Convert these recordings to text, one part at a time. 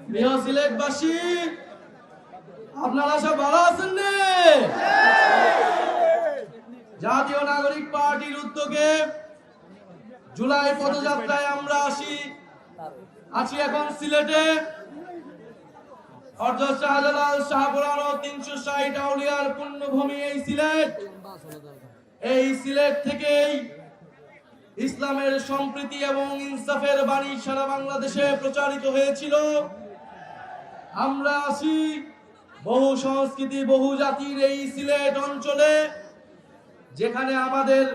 প্রিয় সিলেটবাসী, আপনারা সব ভালো আছেন রে? জাতীয় নাগরিক পার্টির উদ্যোগে জুলাই পদযাত্রায় আমরা আছি এখন সিলেটে। অর্ধ শাহজালাল শাহপুরান 360 আউলিয়ার পুণ্যভূমি এই সিলেট থেকেই ইসলামের সম্প্রীতি এবং ইনসাফের বাণী সারা বাংলাদেশে প্রচারিত হয়েছিল। আমরা আছি বহু সংস্কৃতি বহু জাতির এই সিলেট অঞ্চলে, যেখানে আমাদের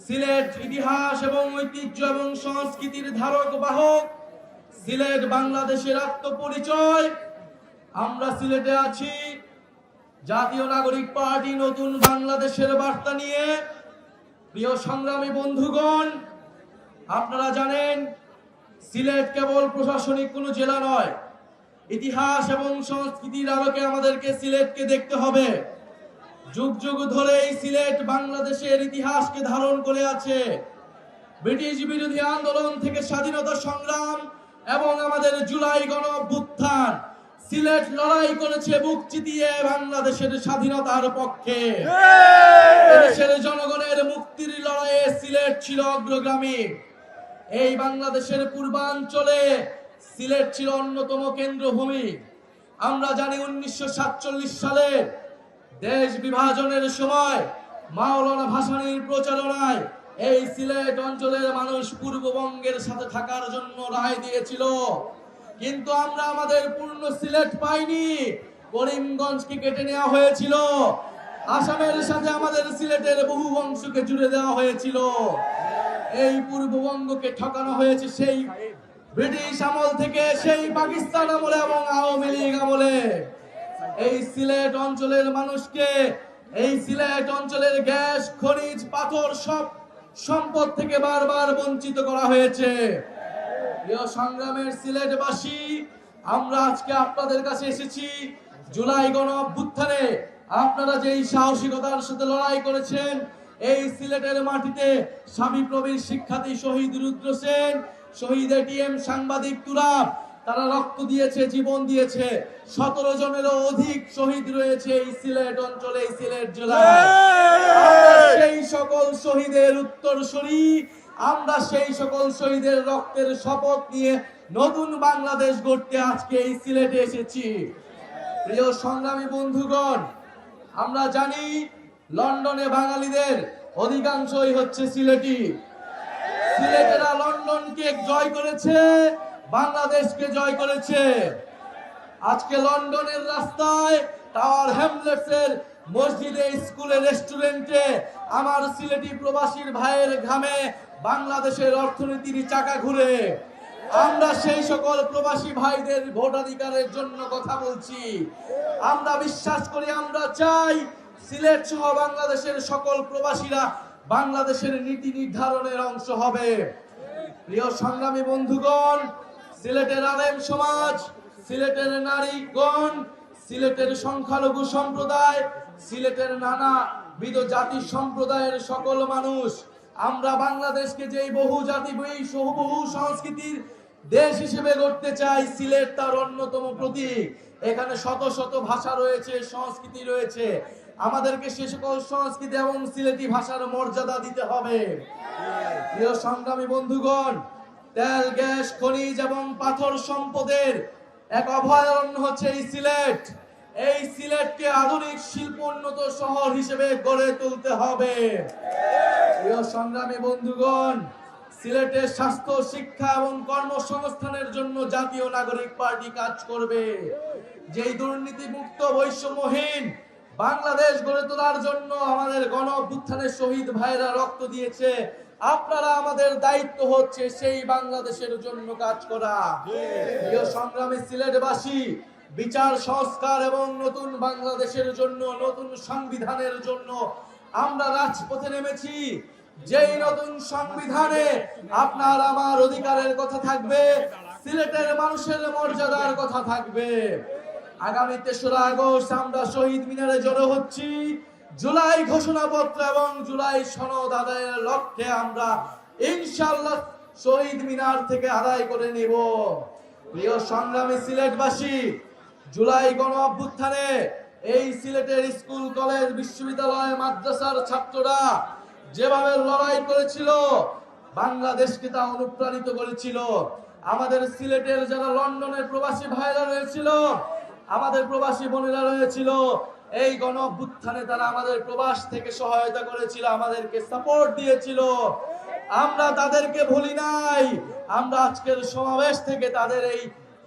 সিলেট ইতিহাস এবং ঐতিহ্য এবং সংস্কৃতির ধারক বাহক। সিলেট বাংলাদেশের আত্মপরিচয়। আমরা সিলেটে আছি জাতীয় নাগরিক পার্টি নতুন বাংলাদেশের বার্তা নিয়ে। প্রিয় সংগ্রামী বন্ধুগণ, আপনারা জানেন সিলেট কেবল প্রশাসনিক কোনো জেলা নয়। ইতিহাস এবং সংস্কৃতির আলোকে আমাদেরকে সিলেটকে দেখতে হবে। যুগ যুগ ধরে এই সিলেট বাংলাদেশের ইতিহাসকে ধারণ করে আছে। ব্রিটিশ বিরোধী আন্দোলন থেকে স্বাধীনতা সংগ্রাম এবং আমাদের জুলাই গণ অভ্যুত্থান, সিলেট লড়াই করেছে বুক চিতিয়ে বাংলাদেশের স্বাধীনতার পক্ষে। দেশের জনগণের মুক্তির লড়াইয়ে সিলেট ছিল অগ্রগামী। এই বাংলাদেশের পূর্বাঞ্চলে সিলেট ছিল অন্যতম কেন্দ্রভূমি। আমরা জানি 1947 সালে দেশ বিভাজনের সময় মাওলানা ভাসানীর প্রচারণায় এই সিলেট অঞ্চলের মানুষ পূর্ববঙ্গের সাথে থাকার জন্য রায় দিয়েছিল। কিন্তু আমরা আমাদের পূর্ণ সিলেট পাইনি। করিমগঞ্জকে কেটে নেওয়া হয়েছিল। আসামের সাথে আমাদের সিলেটের বহু অংশকে জুড়ে দেওয়া হয়েছিল। এই পূর্ববঙ্গকে ঠকানো হয়েছে সেই ব্রিটিশ আমল থেকে, সেই পাকিস্তান আমলে এবং আওয়ামী লীগ আমলে। এই সিলেট অঞ্চলের মানুষকে, এই সিলেট অঞ্চলের গ্যাস খনিজ পাথর সব সম্পদ থেকে বারবার বঞ্চিত করা হয়েছে। প্রিয় সংগ্রামের সিলেটবাসী, আমরা আজকে আপনাদের কাছে এসেছি জুলাই গণ অভ্যুত্থানে আপনারা যেই সাহসিকতার সাথে লড়াই করেছেন। এই সিলেটের মাটিতে স্বামী প্রবীর শিক্ষার্থী শহীদ রুদ্র সেন, শহীদ এটিএম সাংবাদিক তুরাব, তারা রক্ত দিয়েছে, জীবন দিয়েছে। 17 জনেরও অধিক শহীদ রয়েছে এই সিলেট অঞ্চলে, এই সিলেট জেলায়। সেই সকল শহীদের উত্তরসূরি, আমরা সেই সকল শহীদের রক্তের শপথ নিয়ে নতুন বাংলাদেশ গড়তে আজকে এই সিলেটে এসেছি। প্রিয় সংগ্রামী বন্ধুগণ, আমরা জানি লন্ডনে বাঙালিদের অধিকাংশই হচ্ছে সিলেটি। সিলেটেরা লন্ডনকে জয় করেছে, বাংলাদেশকে জয় করেছে। আজকে লন্ডনের রাস্তায়, টাওয়ার হ্যামলেটসের মসজিদে, স্কুলে, রেস্টুরেন্টে আমার সিলেটি প্রবাসীর ভাইয়ের ঘামে বাংলাদেশের অর্থনীতির চাকা ঘুরে। আমরা সেই সকল প্রবাসী ভাইদের ভোটাধিকারের জন্য কথা বলছি। আমরা বিশ্বাস করি, আমরা চাই সিলেট সহ বাংলাদেশের সকল প্রবাসীরা বাংলাদেশের নীতি নির্ধারণের অংশ হবে। প্রিয় সংগ্রামী বন্ধুগণ, সিলেটের আলেম সমাজ, সিলেটের নারীগণ, সিলেটের সংখ্যালঘু সম্প্রদায়, সিলেটের নানাবিধ জাতি সম্প্রদায়ের সকল মানুষ, আমরা বাংলাদেশকে যেই বহু জাতি বহু সংস্কৃতির দেশ হিসেবে গড়তে চাই, সিলেট তার অন্যতম প্রতীক। এখানে শত শত ভাষা রয়েছে, সংস্কৃতি রয়েছে। আমাদেরকে সে সকল সংস্কৃতি এবং সিলেটি ভাষার মর্যাদা দিতে হবে। প্রিয় সংগ্রামী বন্ধুগণ, তেল, গ্যাস, খনিজ এবং পাথর সম্পদের এক অভয়ারণ্য হচ্ছে এই সিলেট। এই সিলেটকে আধুনিক শিল্পোন্নত শহর হিসেবে গড়ে তুলতে হবে। প্রিয় সংগ্রামী বন্ধুগণ, সিলেটের স্বাস্থ্য, শিক্ষা এবং কর্মসংস্থানের জন্য জাতীয় নাগরিক পার্টি কাজ করবে। যেই দুর্নীতিমুক্ত বৈষম্যহীন বাংলাদেশ গড়ে তোলার জন্য আমাদের গণ অভ্যুত্থানের শহীদ ভাইরা রক্ত দিয়েছে, আপনারা আমাদের দায়িত্ব হচ্ছে সেই বাংলাদেশের জন্য কাজ করা। প্রিয় সংগ্রামী সিলেটবাসী, বিচার সংস্কার এবং নতুন বাংলাদেশের জন্য, নতুন সংবিধানের জন্য আমরা রাজপথে নেমেছি। যেই নতুন সংবিধানে আপনার আমার অধিকারের কথা থাকবে, সিলেটের মানুষের মর্যাদার কথা থাকবে। আগামী 3রা আগস্ট আমরা শহীদ মিনারে জড়ো হচ্ছি। জুলাই ঘোষণাপত্র এবং জুলাই সনদ আদায়ের লক্ষ্যে আমরা ইনশাআল্লাহ শহীদ মিনার থেকে আদায় করে নিব। প্রিয় সংগ্রামী সিলেটবাসী, জুলাই গণ অভ্যুত্থানে এই সিলেটের স্কুল কলেজ বিশ্ববিদ্যালয় মাদ্রাসার ছাত্ররা যেভাবে লড়াই করেছিল, বাংলাদেশকে তা অনুপ্রাণিত করেছিল। আমাদের সিলেটের যারা লন্ডনের প্রবাসী ভাইরা রয়েছিল, আমাদের প্রবাসী বোনেরা রয়েছিল, এই গণ অভ্যুত্থানে তারা আমাদের প্রবাস থেকে সহায়তা করেছিল, আমাদেরকে সাপোর্ট দিয়েছিল। আমরা তাদেরকে ভুলি নাই। আমরা আজকের সমাবেশ থেকে তাদের এই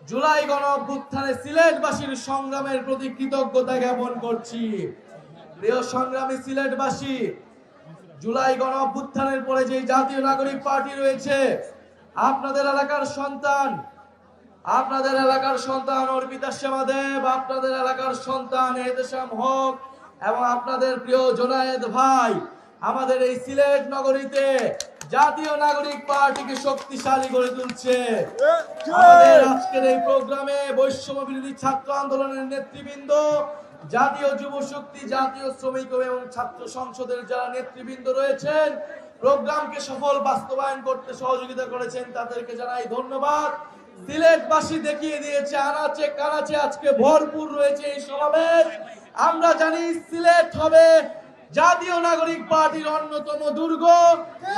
জুলাই গণ অভ্যুত্থানে সিলেটবাসীর সংগ্রামের প্রতি কৃতজ্ঞতা জ্ঞাপন করছি। প্রিয় সংগ্রামী সিলেটবাসী, জুলাই গণ অভ্যুত্থানের পরে যে জাতীয় নাগরিক পার্টি রয়েছে, আপনাদের এলাকার সন্তান অর্পিতা শ্যামা দেব, আপনাদের এলাকার সন্তান এহতেশাম হক এবং আপনাদের প্রিয় জোনায়েদ ভাই আমাদের এই সিলেট নগরীতে জাতীয় নাগরিক পার্টিকে শক্তিশালী করে তুলছে। আমাদের আজকের এই প্রোগ্রামে বৈষম্য বিরোধী ছাত্র আন্দোলনের নেতৃবৃন্দ, জাতীয় যুব শক্তি, জাতীয় শ্রমিক এবং ছাত্র সংসদের যারা নেতৃবৃন্দ রয়েছেন, প্রোগ্রামকে সফল বাস্তবায়ন করতে সহযোগিতা করেছেন, তাদেরকে জানাই ধন্যবাদ। সিলেটবাসী দেখিয়ে দিয়েছে আনাচে কানাচে আজকে ভরপুর রয়েছে এই সমাবেশ। আমরা জানি সিলেট হবে জাতীয় নাগরিক পার্টির অন্যতম দুর্গ,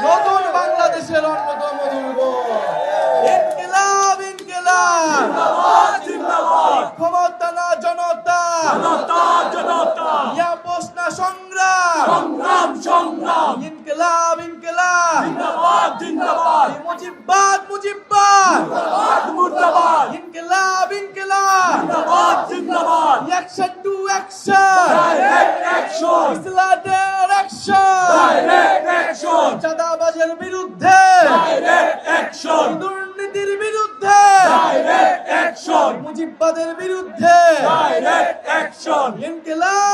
নতুন বাংলাদেশের অন্যতম দুর্গ। ইনকিলাব ইনকিলাব জিন্দাবাদ জিন্দাবাদ, ক্ষমতা না জনতা, জনতা জনতা, ইয়াপস না সংগ্রাম, সংগ্রাম সংগ্রাম, ইনকিলাব ইনকিলাব জিন্দাবাদ জিন্দাবাদ, মুজিববাদ মুজিববাদ মুর্দাবাদ মুর্দাবাদ, ইনকিলাব ইনকিলাব জিন্দাবাদ জিন্দাবাদ, action to action, direct action, ইসলামের অ্যাকশন, ডাইরেক্ট অ্যাকশন, চাঁদাবাজের বিরুদ্ধে ডাইরেক্ট অ্যাকশন, দুর্নীতির বিরুদ্ধে ডাইরেক্ট অ্যাকশন, মুজিববাদের বিরুদ্ধে ডাইরেক্ট অ্যাকশন, ইনকিলাব